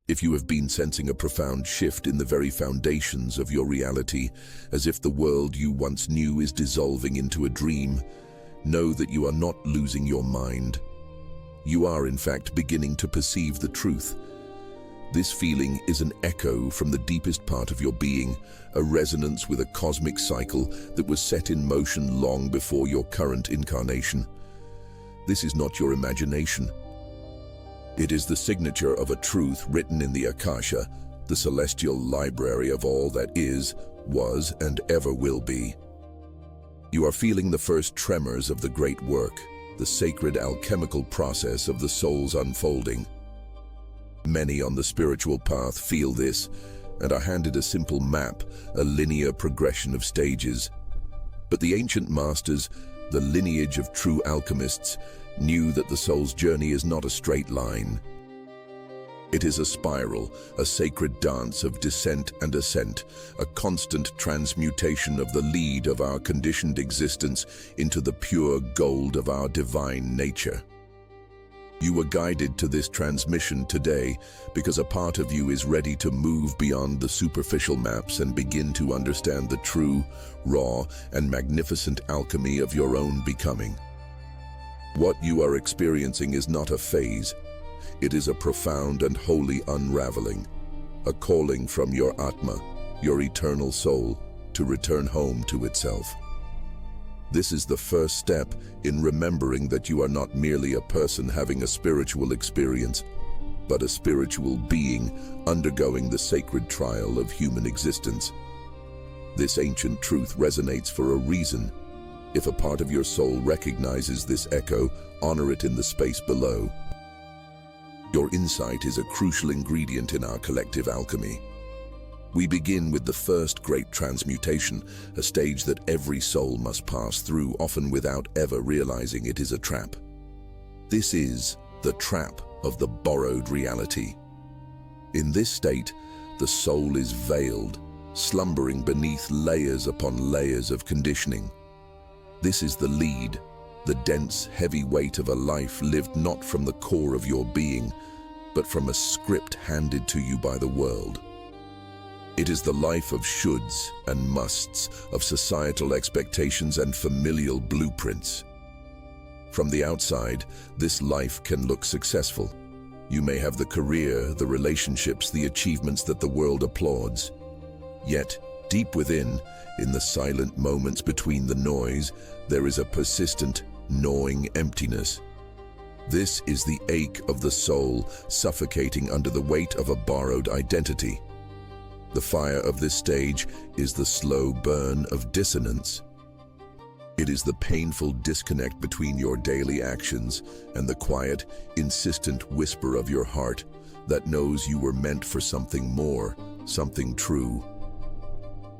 If you have been sensing a profound shift in the very foundations of your reality, as if the world you once knew is dissolving into a dream, know that you are not losing your mind. You are, in fact, beginning to perceive the truth. This feeling is an echo from the deepest part of your being, a resonance with a cosmic cycle that was set in motion long before your current incarnation. This is not your imagination. It is the signature of a truth written in the Akasha, the celestial library of all that is, was, and ever will be. You are feeling the first tremors of the great work, the sacred alchemical process of the soul's unfolding. Many on the spiritual path feel this and are handed a simple map, a linear progression of stages. But the ancient masters, the lineage of true alchemists, knew that the soul's journey is not a straight line. It is a spiral, a sacred dance of descent and ascent, a constant transmutation of the lead of our conditioned existence into the pure gold of our divine nature. You were guided to this transmission today because a part of you is ready to move beyond the superficial maps and begin to understand the true, raw, and magnificent alchemy of your own becoming. What you are experiencing is not a phase. It is a profound and holy unraveling, a calling from your Atma, your eternal soul, to return home to itself. This is the first step in remembering that you are not merely a person having a spiritual experience, but a spiritual being undergoing the sacred trial of human existence. This ancient truth resonates for a reason. If a part of your soul recognizes this echo, honor it in the space below. Your insight is a crucial ingredient in our collective alchemy. We begin with the first great transmutation, a stage that every soul must pass through, often without ever realizing it is a trap. This is the trap of the borrowed reality. In this state, the soul is veiled, slumbering beneath layers upon layers of conditioning. This is the lead, the dense, heavy weight of a life lived not from the core of your being, but from a script handed to you by the world. It is the life of shoulds and musts, of societal expectations and familial blueprints. From the outside, this life can look successful. You may have the career, the relationships, the achievements that the world applauds. Yet, deep within, in the silent moments between the noise, there is a persistent, gnawing emptiness. This is the ache of the soul, suffocating under the weight of a borrowed identity. The fire of this stage is the slow burn of dissonance. It is the painful disconnect between your daily actions and the quiet, insistent whisper of your heart that knows you were meant for something more, something true.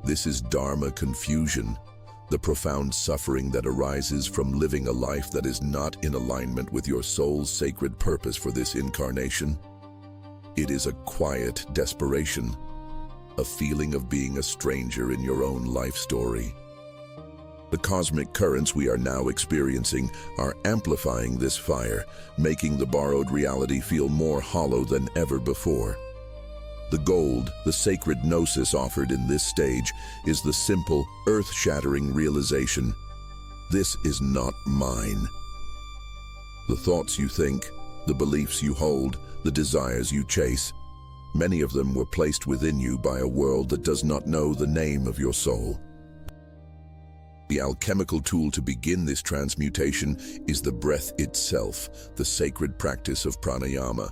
This is Dharma confusion, the profound suffering that arises from living a life that is not in alignment with your soul's sacred purpose for this incarnation. It is a quiet desperation, a feeling of being a stranger in your own life story. The cosmic currents we are now experiencing are amplifying this fire, making the borrowed reality feel more hollow than ever before. The gold, the sacred gnosis offered in this stage, is the simple, earth-shattering realization: this is not mine. The thoughts you think, the beliefs you hold, the desires you chase, many of them were placed within you by a world that does not know the name of your soul. The alchemical tool to begin this transmutation is the breath itself, the sacred practice of pranayama.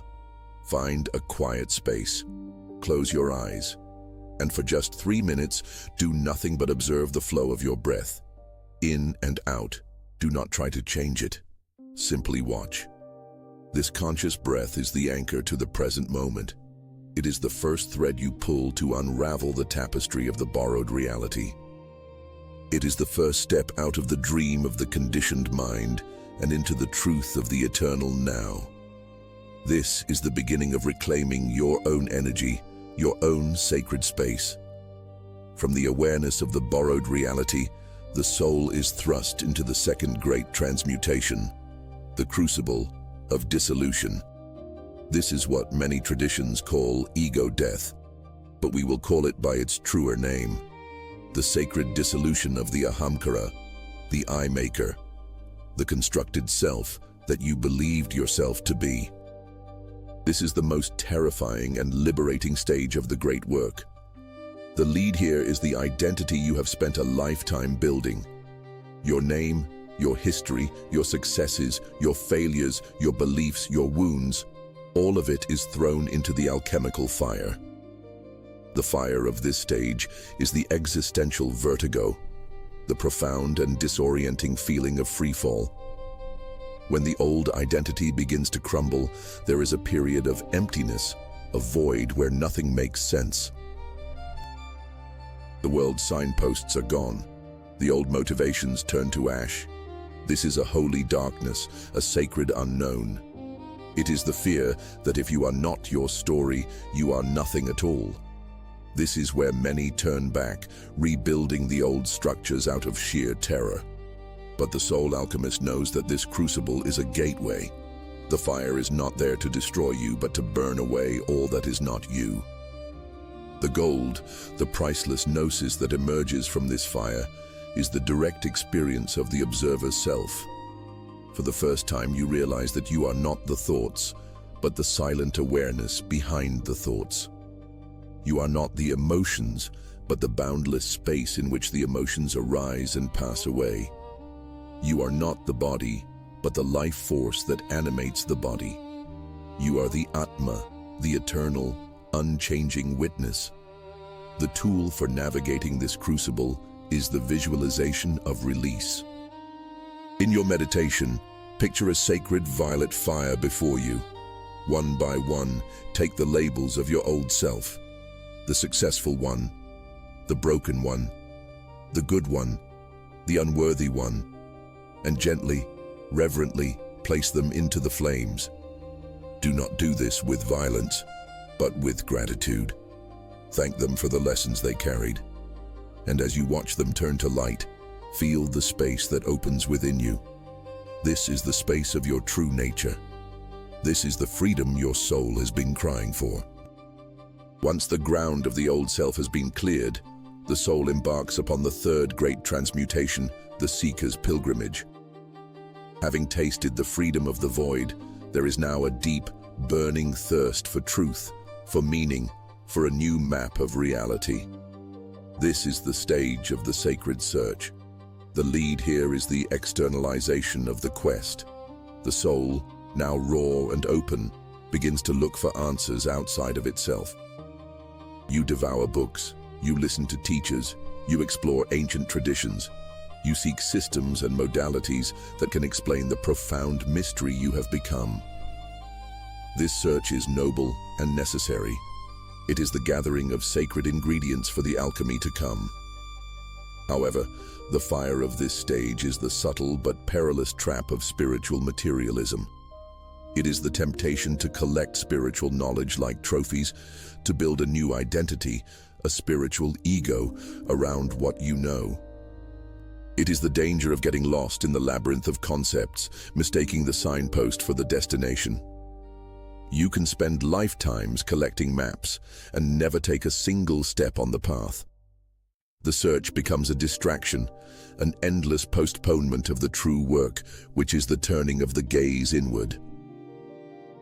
Find a quiet space. Close your eyes, and for just 3 minutes, do nothing but observe the flow of your breath. In and out. Do not try to change it. Simply watch. This conscious breath is the anchor to the present moment. It is the first thread you pull to unravel the tapestry of the borrowed reality. It is the first step out of the dream of the conditioned mind and into the truth of the eternal now. This is the beginning of reclaiming your own energy, your own sacred space. From the awareness of the borrowed reality, the soul is thrust into the second great transmutation, the crucible of dissolution. This is what many traditions call ego death, but we will call it by its truer name, the sacred dissolution of the ahamkara, the I-maker, the constructed self that you believed yourself to be. This is the most terrifying and liberating stage of the great work. The lead here is the identity you have spent a lifetime building. Your name, your history, your successes, your failures, your beliefs, your wounds, all of it is thrown into the alchemical fire. The fire of this stage is the existential vertigo, the profound and disorienting feeling of freefall. When the old identity begins to crumble, there is a period of emptiness, a void where nothing makes sense. The world's signposts are gone. The old motivations turn to ash. This is a holy darkness, a sacred unknown. It is the fear that if you are not your story, you are nothing at all. This is where many turn back, rebuilding the old structures out of sheer terror. But the soul alchemist knows that this crucible is a gateway. The fire is not there to destroy you, but to burn away all that is not you. The gold, the priceless gnosis that emerges from this fire, is the direct experience of the observer's self. For the first time, you realize that you are not the thoughts, but the silent awareness behind the thoughts. You are not the emotions, but the boundless space in which the emotions arise and pass away. You are not the body, but the life force that animates the body. You are the Atma, the eternal, unchanging witness. The tool for navigating this crucible is the visualization of release. In your meditation, picture a sacred violet fire before you. One by one, take the labels of your old self. The successful one, the broken one, the good one, the unworthy one, and gently, reverently place them into the flames. Do not do this with violence, but with gratitude. Thank them for the lessons they carried. And as you watch them turn to light, feel the space that opens within you. This is the space of your true nature. This is the freedom your soul has been crying for. Once the ground of the old self has been cleared, the soul embarks upon the third great transmutation, the seeker's pilgrimage. Having tasted the freedom of the void, there is now a deep, burning thirst for truth, for meaning, for a new map of reality. This is the stage of the sacred search. The lead here is the externalization of the quest. The soul, now raw and open, begins to look for answers outside of itself. You devour books, you listen to teachers, you explore ancient traditions, you seek systems and modalities that can explain the profound mystery you have become. This search is noble and necessary. It is the gathering of sacred ingredients for the alchemy to come. However, the fire of this stage is the subtle but perilous trap of spiritual materialism. It is the temptation to collect spiritual knowledge like trophies, to build a new identity, a spiritual ego, around what you know. It is the danger of getting lost in the labyrinth of concepts, mistaking the signpost for the destination. You can spend lifetimes collecting maps and never take a single step on the path. The search becomes a distraction, an endless postponement of the true work, which is the turning of the gaze inward.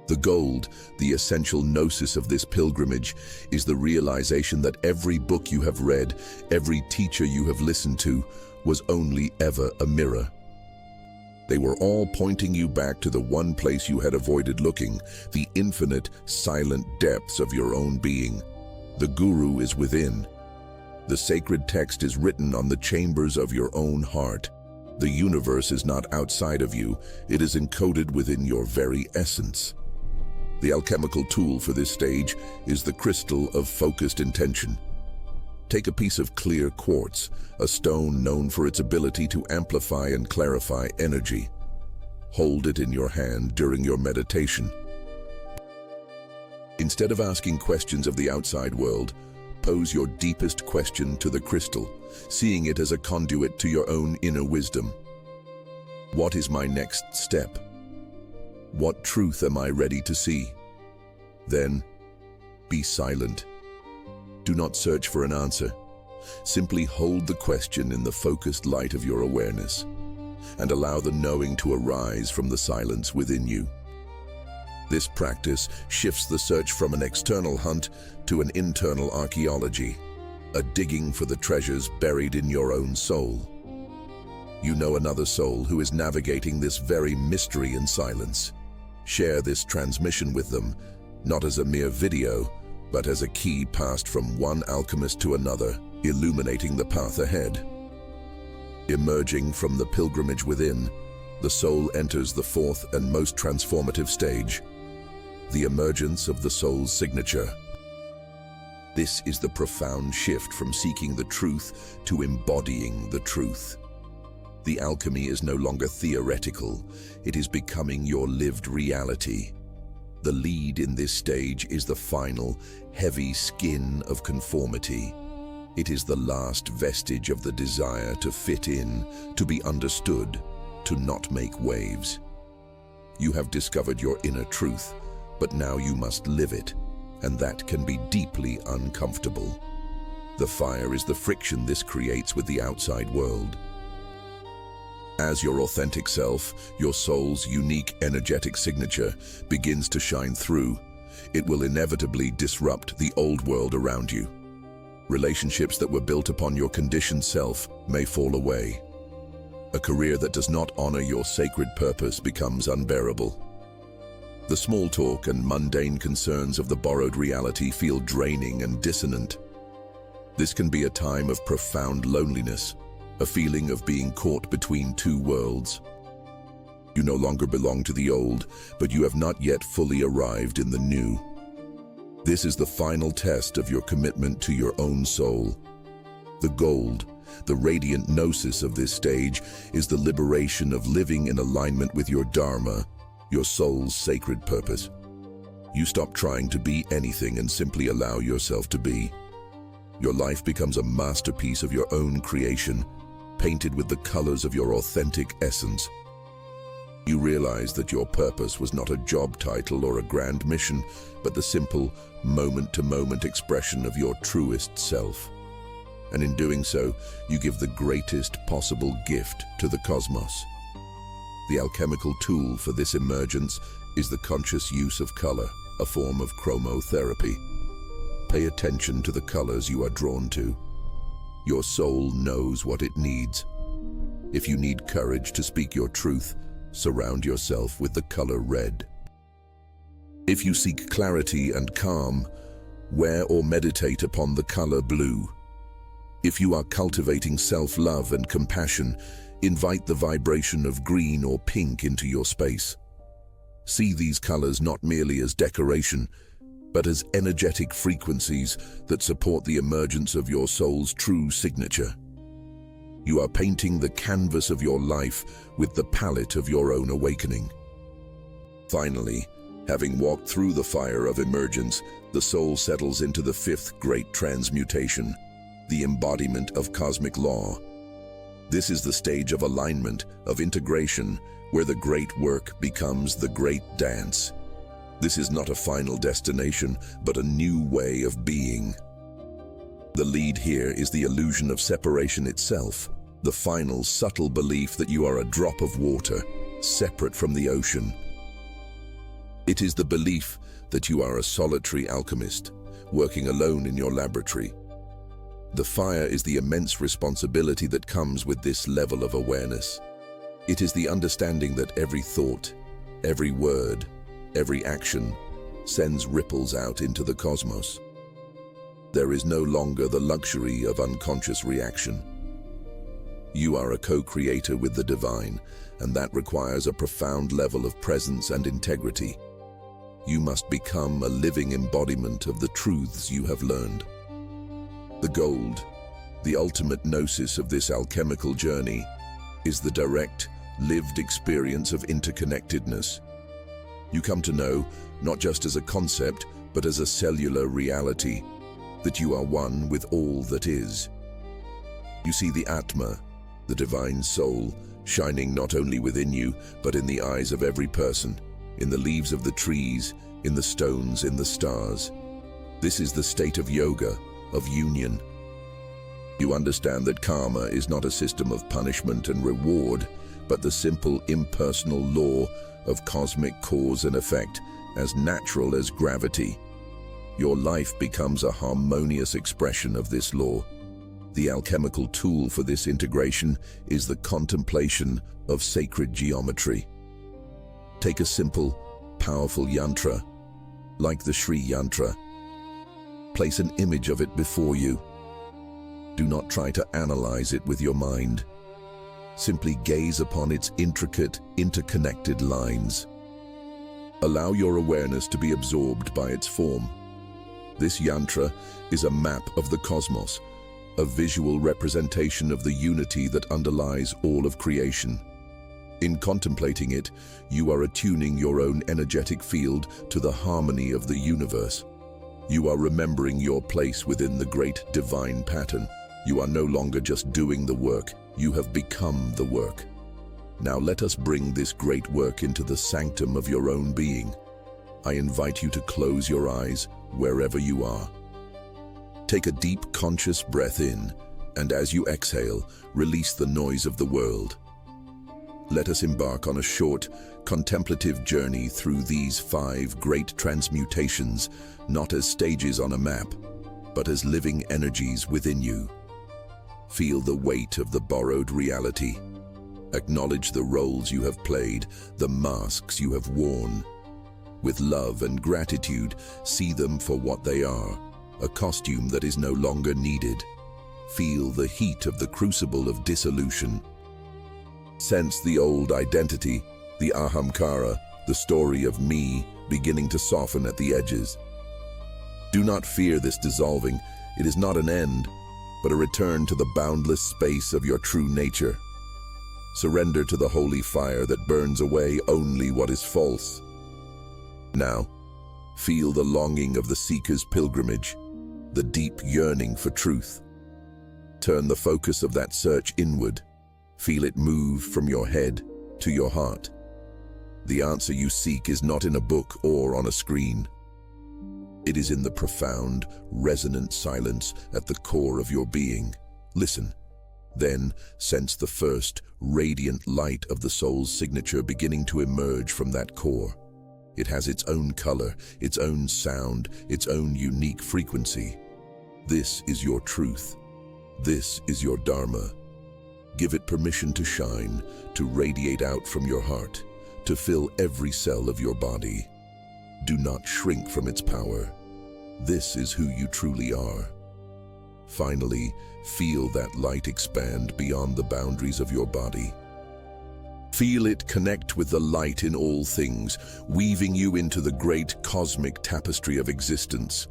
The gold, the essential gnosis of this pilgrimage, is the realization that every book you have read, every teacher you have listened to, was only ever a mirror. They were all pointing you back to the one place you had avoided looking, the infinite, silent depths of your own being. The guru is within. The sacred text is written on the chambers of your own heart. The universe is not outside of you, it is encoded within your very essence. The alchemical tool for this stage is the crystal of focused intention. Take a piece of clear quartz, a stone known for its ability to amplify and clarify energy. Hold it in your hand during your meditation. Instead of asking questions of the outside world, pose your deepest question to the crystal, seeing it as a conduit to your own inner wisdom. What is my next step? What truth am I ready to see? Then, be silent. Do not search for an answer. Simply hold the question in the focused light of your awareness, and allow the knowing to arise from the silence within you. This practice shifts the search from an external hunt to an internal archaeology, a digging for the treasures buried in your own soul. You know another soul who is navigating this very mystery in silence. Share this transmission with them, not as a mere video, but as a key passed from one alchemist to another, illuminating the path ahead. Emerging from the pilgrimage within, the soul enters the fourth and most transformative stage, the emergence of the soul's signature. This is the profound shift from seeking the truth to embodying the truth. The alchemy is no longer theoretical, it is becoming your lived reality. The lead in this stage is the final, heavy skin of conformity. It is the last vestige of the desire to fit in, to be understood, to not make waves. You have discovered your inner truth, but now you must live it, and that can be deeply uncomfortable. The fire is the friction this creates with the outside world. As your authentic self, your soul's unique energetic signature begins to shine through, it will inevitably disrupt the old world around you. Relationships that were built upon your conditioned self may fall away. A career that does not honor your sacred purpose becomes unbearable. The small talk and mundane concerns of the borrowed reality feel draining and dissonant. This can be a time of profound loneliness, a feeling of being caught between two worlds. You no longer belong to the old, but you have not yet fully arrived in the new. This is the final test of your commitment to your own soul. The gold, the radiant gnosis of this stage, is the liberation of living in alignment with your Dharma, your soul's sacred purpose. You stop trying to be anything and simply allow yourself to be. Your life becomes a masterpiece of your own creation, painted with the colors of your authentic essence. You realize that your purpose was not a job title or a grand mission, but the simple, moment-to-moment expression of your truest self. And in doing so, you give the greatest possible gift to the cosmos. The alchemical tool for this emergence is the conscious use of color, a form of chromotherapy. Pay attention to the colors you are drawn to. Your soul knows what it needs. If you need courage to speak your truth, surround yourself with the color red. If you seek clarity and calm, wear or meditate upon the color blue. If you are cultivating self-love and compassion, invite the vibration of green or pink into your space. See these colors not merely as decoration, but as energetic frequencies that support the emergence of your soul's true signature. You are painting the canvas of your life with the palette of your own awakening. Finally, having walked through the fire of emergence, the soul settles into the fifth great transmutation, the embodiment of cosmic law. This is the stage of alignment, of integration, where the great work becomes the great dance. This is not a final destination, but a new way of being. The lead here is the illusion of separation itself, the final subtle belief that you are a drop of water, separate from the ocean. It is the belief that you are a solitary alchemist, working alone in your laboratory. The fire is the immense responsibility that comes with this level of awareness. It is the understanding that every thought, every word, every action sends ripples out into the cosmos. There is no longer the luxury of unconscious reaction. You are a co-creator with the divine, and that requires a profound level of presence and integrity. You must become a living embodiment of the truths you have learned. The gold, the ultimate gnosis of this alchemical journey, is the direct, lived experience of interconnectedness. You come to know, not just as a concept, but as a cellular reality, that you are one with all that is. You see the Atma, the divine soul, shining not only within you, but in the eyes of every person, in the leaves of the trees, in the stones, in the stars. This is the state of yoga, of union. You understand that karma is not a system of punishment and reward, but the simple impersonal law of cosmic cause and effect, as natural as gravity. Your life becomes a harmonious expression of this law. The alchemical tool for this integration is the contemplation of sacred geometry. Take a simple, powerful yantra, like the Sri Yantra. Place an image of it before you. Do not try to analyze it with your mind. Simply gaze upon its intricate, interconnected lines. Allow your awareness to be absorbed by its form. This yantra is a map of the cosmos, a visual representation of the unity that underlies all of creation. In contemplating it, you are attuning your own energetic field to the harmony of the universe. You are remembering your place within the great divine pattern. You are no longer just doing the work, you have become the work. Now let us bring this great work into the sanctum of your own being. I invite you to close your eyes wherever you are. Take a deep conscious breath in, and as you exhale, release the noise of the world. Let us embark on a short, contemplative journey through these 5 great transmutations, not as stages on a map, but as living energies within you. Feel the weight of the borrowed reality. Acknowledge the roles you have played, the masks you have worn. With love and gratitude, see them for what they are, a costume that is no longer needed. Feel the heat of the crucible of dissolution. Sense the old identity, the ahamkara, the story of me beginning to soften at the edges. Do not fear this dissolving. It is not an end, but a return to the boundless space of your true nature. Surrender to the holy fire that burns away only what is false. Now, feel the longing of the seeker's pilgrimage, the deep yearning for truth. Turn the focus of that search inward. Feel it move from your head to your heart. The answer you seek is not in a book or on a screen. It is in the profound, resonant silence at the core of your being. Listen. Then sense the first, radiant light of the soul's signature beginning to emerge from that core. It has its own color, its own sound, its own unique frequency. This is your truth. This is your Dharma. Give it permission to shine, to radiate out from your heart, to fill every cell of your body. Do not shrink from its power. This is who you truly are. Finally, feel that light expand beyond the boundaries of your body. Feel it connect with the light in all things, weaving you into the great cosmic tapestry of existence.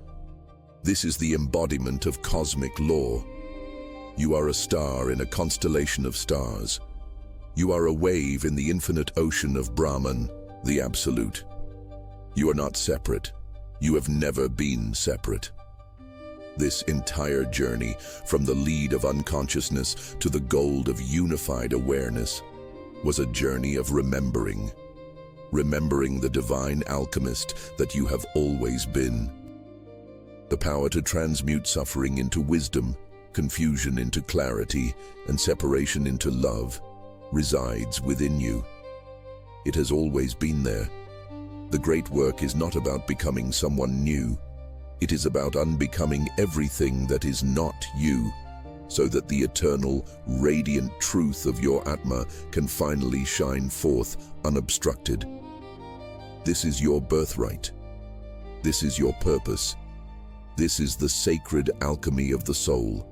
This is the embodiment of cosmic law. You are a star in a constellation of stars. You are a wave in the infinite ocean of Brahman, the Absolute. You are not separate. You have never been separate. This entire journey, from the lead of unconsciousness to the gold of unified awareness, was a journey of remembering. Remembering the divine alchemist that you have always been. The power to transmute suffering into wisdom, confusion into clarity, and separation into love resides within you. It has always been there. The great work is not about becoming someone new. It is about unbecoming everything that is not you, so that the eternal, radiant truth of your Atma can finally shine forth unobstructed. This is your birthright. This is your purpose. This is the sacred alchemy of the soul.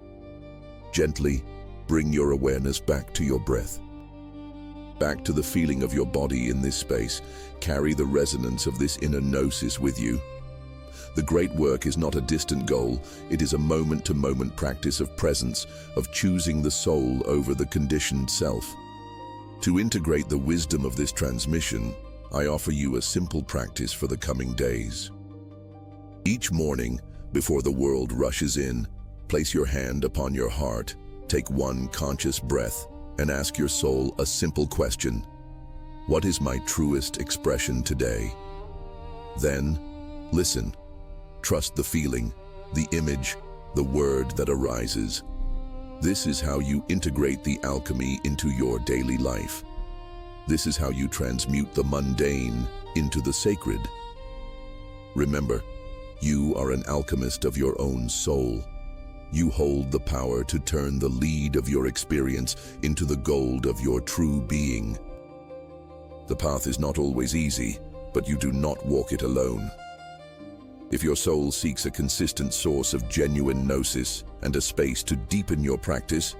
Gently, bring your awareness back to your breath. Back to the feeling of your body in this space. Carry the resonance of this inner gnosis with you. The great work is not a distant goal. It is a moment-to-moment practice of presence, of choosing the soul over the conditioned self. To integrate the wisdom of this transmission, I offer you a simple practice for the coming days. Each morning, before the world rushes in, place your hand upon your heart, take one conscious breath, and ask your soul a simple question. What is my truest expression today? Then, listen. Trust the feeling, the image, the word that arises. This is how you integrate the alchemy into your daily life. This is how you transmute the mundane into the sacred. Remember, you are an alchemist of your own soul. You hold the power to turn the lead of your experience into the gold of your true being. The path is not always easy, but you do not walk it alone. If your soul seeks a consistent source of genuine gnosis and a space to deepen your practice,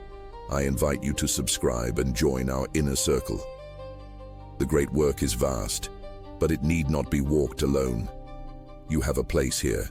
I invite you to subscribe and join our inner circle. The great work is vast, but it need not be walked alone. You have a place here,